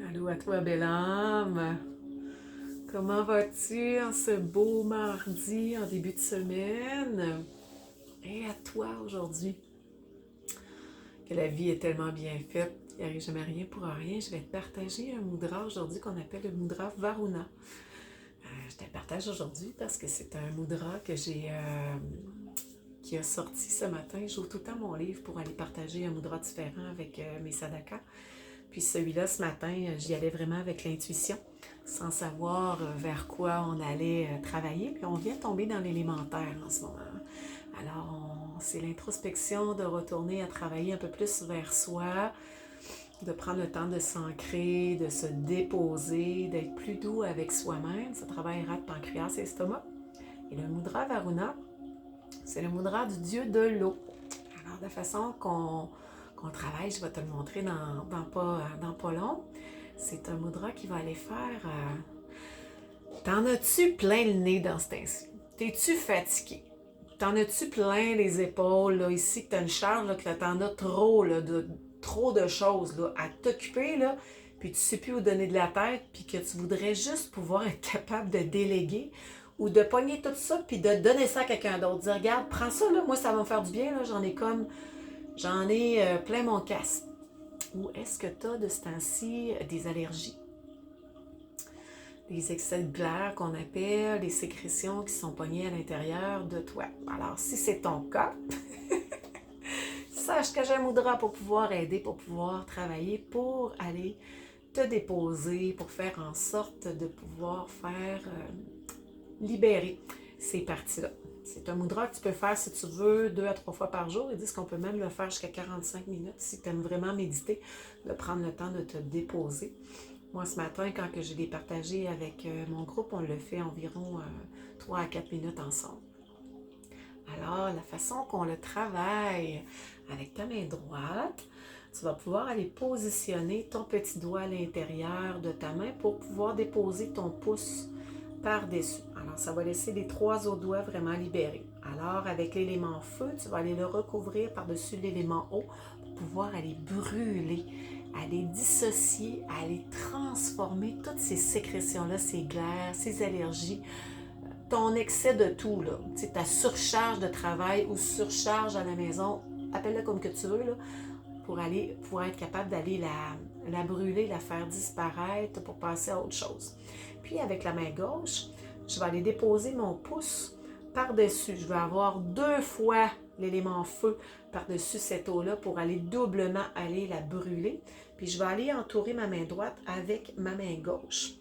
Allô à toi, belle âme. Comment vas-tu en ce beau mardi, en début de semaine? Et à toi aujourd'hui, que la vie est tellement bien faite, il n'y arrive jamais rien pour rien. Je vais te partager un mudra aujourd'hui qu'on appelle le mudra Varuna. Je te le partage aujourd'hui parce que c'est un mudra que qui a sorti ce matin. J'ouvre tout le temps mon livre pour aller partager un mudra différent avec mes sadakas. Puis celui-là, ce matin, j'y allais vraiment avec l'intuition, sans savoir vers quoi on allait travailler. Puis on vient tomber dans l'élémentaire en ce moment. Alors, c'est l'introspection de retourner à travailler un peu plus vers soi, de prendre le temps de s'ancrer, de se déposer, d'être plus doux avec soi-même. Ça travaille rate, pancréas et estomac. Et le mudra Varuna, c'est le mudra du dieu de l'eau. Alors, de façon qu'on travaille, je vais te le montrer dans pas long. C'est un mudra qui va aller faire... T'en as-tu plein le nez dans ce temps-ci? T'es-tu fatigué? T'en as-tu plein les épaules, là, ici, que t'as une charge, là, que t'en as trop, là, trop de choses là, à t'occuper, là, puis tu sais plus où donner de la tête, puis que tu voudrais juste pouvoir être capable de déléguer ou de pogner tout ça, puis de donner ça à quelqu'un d'autre. Dire, regarde, prends ça, là, moi, ça va me faire du bien, là, j'en ai plein mon casque. Ou est-ce que tu as de ce temps-ci des allergies? Des excès de glaire qu'on appelle, des sécrétions qui sont pognées à l'intérieur de toi. Alors, si c'est ton cas, sache que j'ai un mudra pour pouvoir aider, pour pouvoir travailler, pour aller te déposer, pour faire en sorte de pouvoir faire libérer ces parties-là. C'est un mudra que tu peux faire si tu veux 2 à 3 fois par jour. Ils disent qu'on peut même le faire jusqu'à 45 minutes si tu aimes vraiment méditer, de prendre le temps de te déposer. Moi, ce matin, quand je l'ai partagé avec mon groupe, on le fait environ 3 à 4 minutes ensemble. Alors, la façon qu'on le travaille avec ta main droite, tu vas pouvoir aller positionner ton petit doigt à l'intérieur de ta main pour pouvoir déposer ton pouce par-dessus. Alors, ça va laisser les 3 autres doigts vraiment libérés. Alors, avec l'élément feu, tu vas aller le recouvrir par-dessus l'élément eau pour pouvoir aller brûler, aller dissocier, aller transformer toutes ces sécrétions-là, ces glaires, ces allergies, ton excès de tout, là, ta surcharge de travail ou surcharge à la maison, appelle-le comme que tu veux, là, pour être capable d'aller la brûler, la faire disparaître pour passer à autre chose. Puis avec la main gauche, je vais aller déposer mon pouce par-dessus. Je vais avoir 2 fois l'élément feu par-dessus cette eau-là pour aller doublement aller la brûler. Puis je vais aller entourer ma main droite avec ma main gauche.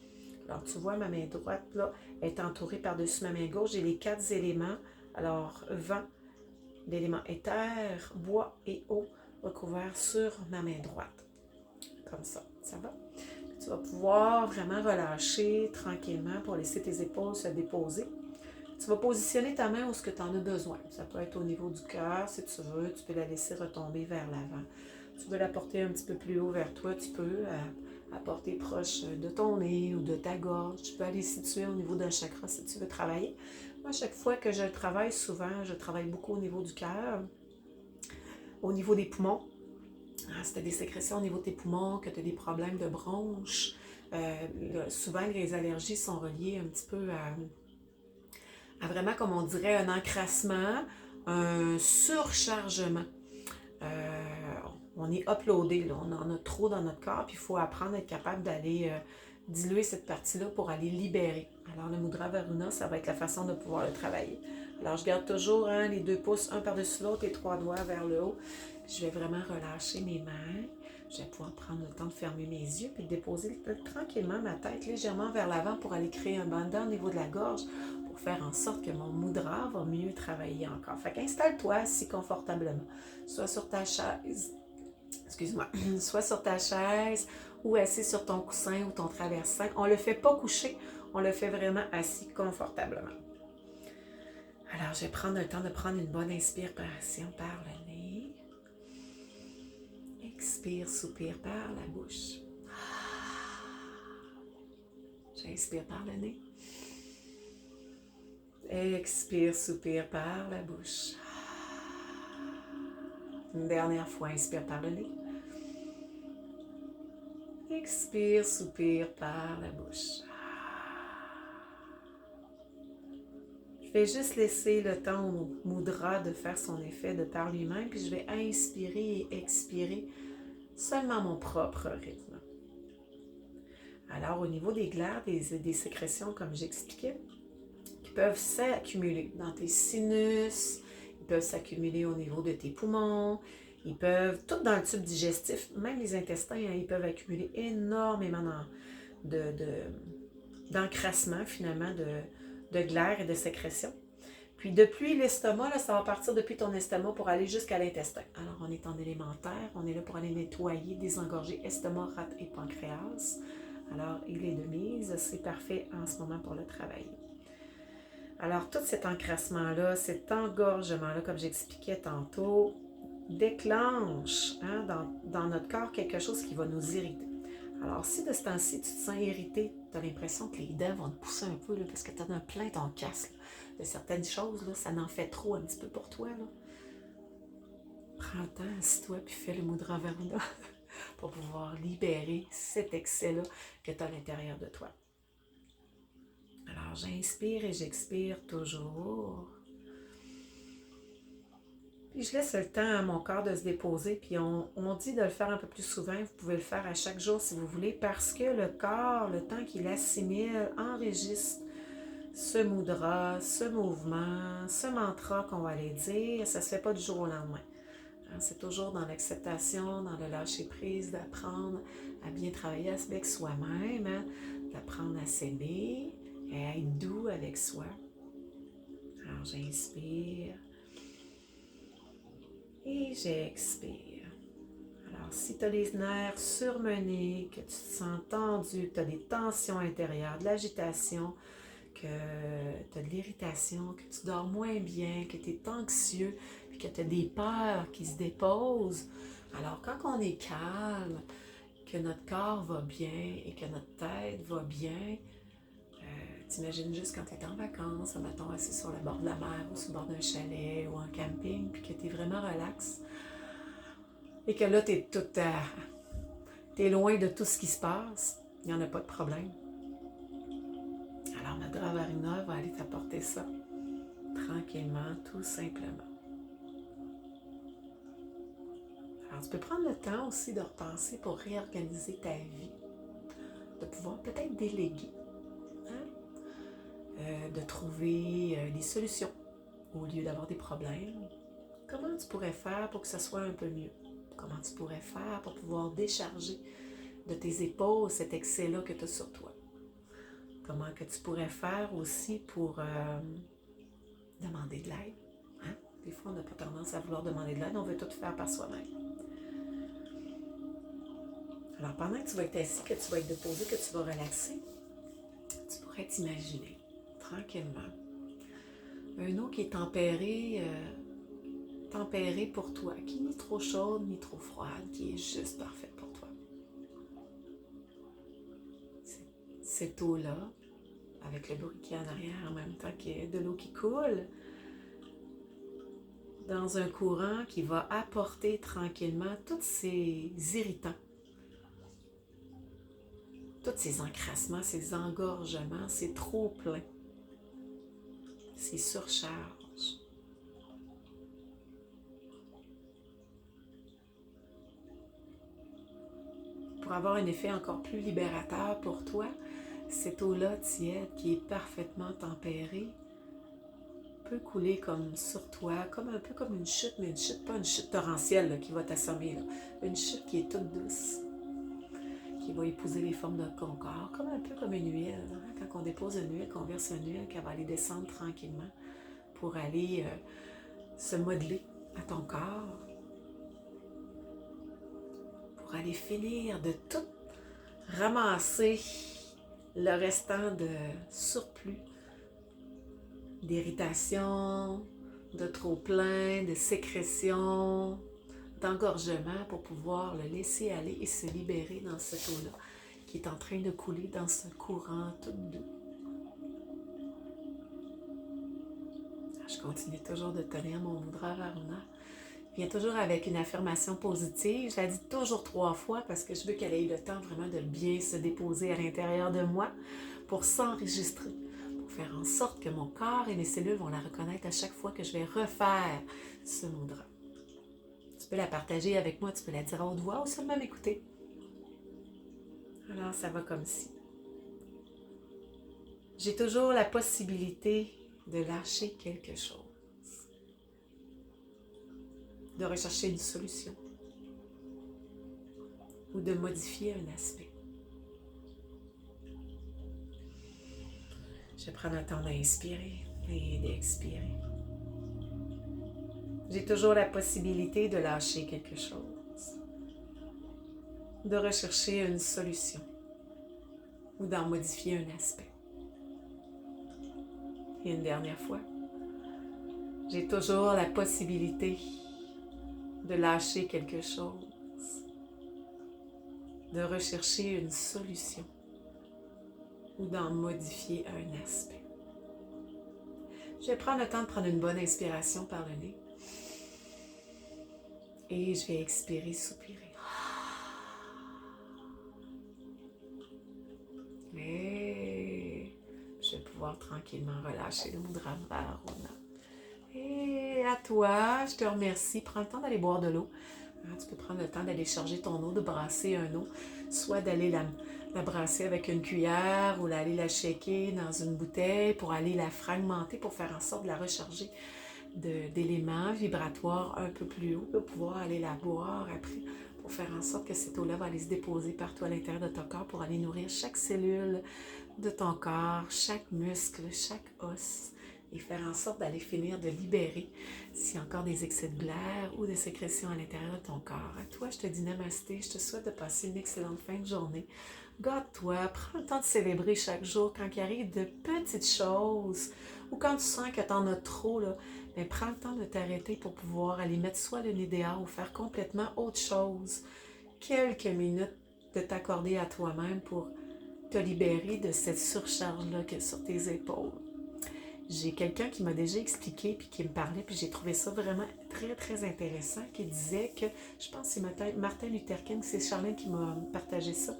Alors tu vois, ma main droite là est entourée par-dessus ma main gauche. J'ai les 4 éléments. Alors vent, l'élément éther, bois et eau recouvert sur ma main droite. Comme ça va? Puis tu vas pouvoir vraiment relâcher tranquillement pour laisser tes épaules se déposer. Tu vas positionner ta main où ce que tu en as besoin. Ça peut être au niveau du cœur, si tu veux. Tu peux la laisser retomber vers l'avant. Tu veux la porter un petit peu plus haut vers toi, tu peux la porter proche de ton nez ou de ta gorge. Tu peux aller situer au niveau d'un chakra si tu veux travailler. Moi, chaque fois que je travaille, souvent, je travaille beaucoup au niveau du cœur, au niveau des poumons. Si tu as des sécrétions au niveau de tes poumons, que tu as des problèmes de bronches, souvent les allergies sont reliées un petit peu à vraiment, comme on dirait, un encrassement, un surchargement. On est uploadé, là, on en a trop dans notre corps, puis il faut apprendre à être capable d'aller diluer cette partie-là pour aller libérer. Alors, le mudra Varuna, ça va être la façon de pouvoir le travailler. Alors, je garde toujours les 2 pouces, un par-dessus l'autre et 3 doigts vers le haut. Je vais vraiment relâcher mes mains. Je vais pouvoir prendre le temps de fermer mes yeux puis de déposer tranquillement ma tête légèrement vers l'avant pour aller créer un bandana au niveau de la gorge pour faire en sorte que mon mudra va mieux travailler encore. Fait qu'installe-toi assis confortablement, soit sur ta chaise, soit sur ta chaise ou assis sur ton coussin ou ton traversin. On ne le fait pas couché, on le fait vraiment assis confortablement. Alors, je vais prendre le temps de prendre une bonne inspiration par le nez. Expire, soupire par la bouche. J'inspire par le nez. Expire, soupire par la bouche. Une dernière fois, inspire par le nez. Expire, soupire par la bouche. Je vais juste laisser le temps au mudra de faire son effet de par lui-même, puis je vais inspirer et expirer seulement mon propre rythme. Alors, au niveau des glaires, des sécrétions, comme j'expliquais, qui peuvent s'accumuler dans tes sinus, ils peuvent s'accumuler au niveau de tes poumons, ils peuvent, tout dans le tube digestif, même les intestins, hein, ils peuvent accumuler énormément d'encrassement, finalement, de glaire et de sécrétion. Puis depuis l'estomac, là, ça va partir depuis ton estomac pour aller jusqu'à l'intestin. Alors, on est en élémentaire, on est là pour aller nettoyer, désengorger estomac, rate et pancréas. Alors, il est de mise, c'est parfait en ce moment pour le travailler. Alors, tout cet encrassement-là, cet engorgement-là, comme j'expliquais tantôt, déclenche dans notre corps quelque chose qui va nous irriter. Alors, si de ce temps-ci, tu te sens irrité, tu as l'impression que les dents vont te pousser un peu, là, parce que tu en as plein ton casse, de certaines choses, là, ça n'en fait trop un petit peu pour toi. Là. Prends le temps, assis-toi, puis fais le mudra varuna pour pouvoir libérer cet excès-là que tu as à l'intérieur de toi. Alors, j'inspire et j'expire toujours. Puis je laisse le temps à mon corps de se déposer, puis on dit de le faire un peu plus souvent, vous pouvez le faire à chaque jour si vous voulez, parce que le corps, le temps qu'il assimile, enregistre ce mudra, ce mouvement, ce mantra qu'on va aller dire, ça ne se fait pas du jour au lendemain. C'est toujours dans l'acceptation, dans le lâcher-prise, d'apprendre à bien travailler avec soi-même, d'apprendre à s'aimer et à être doux avec soi. Alors j'inspire et j'expire. Alors si tu as les nerfs surmenés, que tu te sens tendu, que tu as des tensions intérieures, de l'agitation, que tu as de l'irritation, que tu dors moins bien, que tu es anxieux, puis que tu as des peurs qui se déposent. Alors, quand on est calme, que notre corps va bien et que notre tête va bien, t'imagines juste quand tu es en vacances, mettons assis sur le bord de la mer ou sur le bord d'un chalet ou en camping, puis que tu es vraiment relax et que là, tu es loin de tout ce qui se passe, il n'y en a pas de problème. Alors, Mudra Varuna va aller t'apporter ça tranquillement, tout simplement. Alors, tu peux prendre le temps aussi de repenser pour réorganiser ta vie, de pouvoir peut-être déléguer, de trouver des solutions au lieu d'avoir des problèmes. Comment tu pourrais faire pour que ce soit un peu mieux? Comment tu pourrais faire pour pouvoir décharger de tes épaules cet excès-là que tu as sur toi? Comment que tu pourrais faire aussi pour demander de l'aide? Hein? Des fois, on n'a pas tendance à vouloir demander de l'aide, on veut tout faire par soi-même. Alors, pendant que tu vas être assis, que tu vas être déposé, que tu vas relaxer, tu pourrais t'imaginer, tranquillement, une eau qui est tempérée pour toi, qui n'est ni trop chaude, ni trop froide, qui est juste parfaite pour toi. Cette eau-là, avec le bruit qui est en arrière en même temps qu'il y a de l'eau qui coule, dans un courant qui va apporter tranquillement tous ces irritants, tous ces encrassements, ces engorgements, ces trop-pleins, ces surcharges. Pour avoir un effet encore plus libérateur pour toi, cette eau-là tiède qui est parfaitement tempérée peut couler comme sur toi, comme un peu comme une chute, mais une chute, pas une chute torrentielle là, qui va t'assommer, là. Une chute qui est toute douce, qui va épouser les formes de ton corps, comme un peu comme une huile. Hein? Quand on dépose une huile, qu'on verse une huile, qu'elle va aller descendre tranquillement pour aller se modeler à ton corps, pour aller finir de tout ramasser le restant de surplus, d'irritation, de trop-plein, de sécrétion, d'engorgement pour pouvoir le laisser aller et se libérer dans cette eau-là qui est en train de couler dans ce courant tout doux. Je continue toujours de tenir mon mudra varuna Viens toujours avec une affirmation positive. Je la dis toujours 3 fois parce que je veux qu'elle ait le temps vraiment de bien se déposer à l'intérieur de moi pour s'enregistrer, pour faire en sorte que mon corps et mes cellules vont la reconnaître à chaque fois que je vais refaire ce mudra. Tu peux la partager avec moi, tu peux la dire à haute voix ou seulement m'écouter. Alors, ça va comme ci. J'ai toujours la possibilité de lâcher quelque chose, de rechercher une solution ou de modifier un aspect. Je prends le temps d'inspirer et d'expirer. J'ai toujours la possibilité de lâcher quelque chose, de rechercher une solution ou d'en modifier un aspect. Et une dernière fois, j'ai toujours la possibilité de lâcher quelque chose, de rechercher une solution ou d'en modifier un aspect. Je vais prendre le temps de prendre une bonne inspiration par le nez et je vais expirer, soupirer. Et je vais pouvoir tranquillement relâcher le Mudra Varuna. Et à toi, je te remercie. Prends le temps d'aller boire de l'eau. Tu peux prendre le temps d'aller charger ton eau, de brasser un eau, soit d'aller la brasser avec une cuillère ou d'aller la shaker dans une bouteille pour aller la fragmenter, pour faire en sorte de la recharger d'éléments vibratoires un peu plus haut, pour pouvoir aller la boire après, pour faire en sorte que cette eau-là va aller se déposer partout à l'intérieur de ton corps pour aller nourrir chaque cellule de ton corps, chaque muscle, chaque os, et faire en sorte d'aller finir de libérer s'il y a encore des excès de glaire ou de sécrétions à l'intérieur de ton corps. À toi, je te dis namasté, je te souhaite de passer une excellente fin de journée. Garde-toi, prends le temps de célébrer chaque jour quand il arrive de petites choses ou quand tu sens que tu en as trop, là, mais prends le temps de t'arrêter pour pouvoir aller mettre soit le nez dehors ou faire complètement autre chose. Quelques minutes de t'accorder à toi-même pour te libérer de cette surcharge-là qui est sur tes épaules. J'ai quelqu'un qui m'a déjà expliqué puis qui me parlait, puis j'ai trouvé ça vraiment très, très intéressant, qui disait que, je pense que c'est Martin Luther King, c'est Charlène qui m'a partagé ça,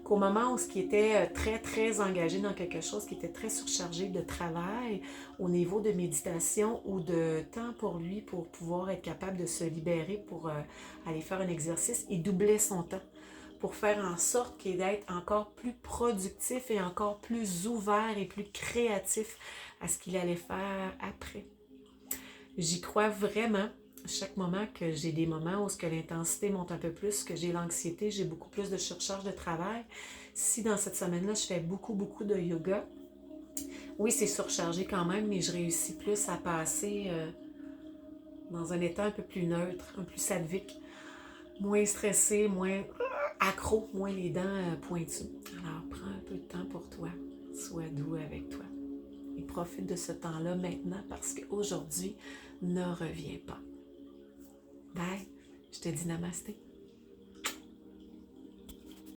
qu'au moment où il était très, très engagé dans quelque chose, qui était très surchargé de travail, au niveau de méditation ou de temps pour lui, pour pouvoir être capable de se libérer pour aller faire un exercice, il doublait son temps pour faire en sorte qu'il d'être encore plus productif et encore plus ouvert et plus créatif à ce qu'il allait faire après. J'y crois vraiment. Chaque moment que j'ai des moments où l'intensité monte un peu plus, que j'ai l'anxiété, j'ai beaucoup plus de surcharge de travail. Si dans cette semaine-là, je fais beaucoup de yoga, oui, c'est surchargé quand même, mais je réussis plus à passer dans un état un peu plus neutre, un peu plus sattvique, moins stressé, moins accro, moins les dents pointues. Alors, prends un peu de temps pour toi. Sois doux avec toi. Et profite de ce temps-là maintenant parce qu'aujourd'hui ne revient pas. Bye! Je te dis namasté.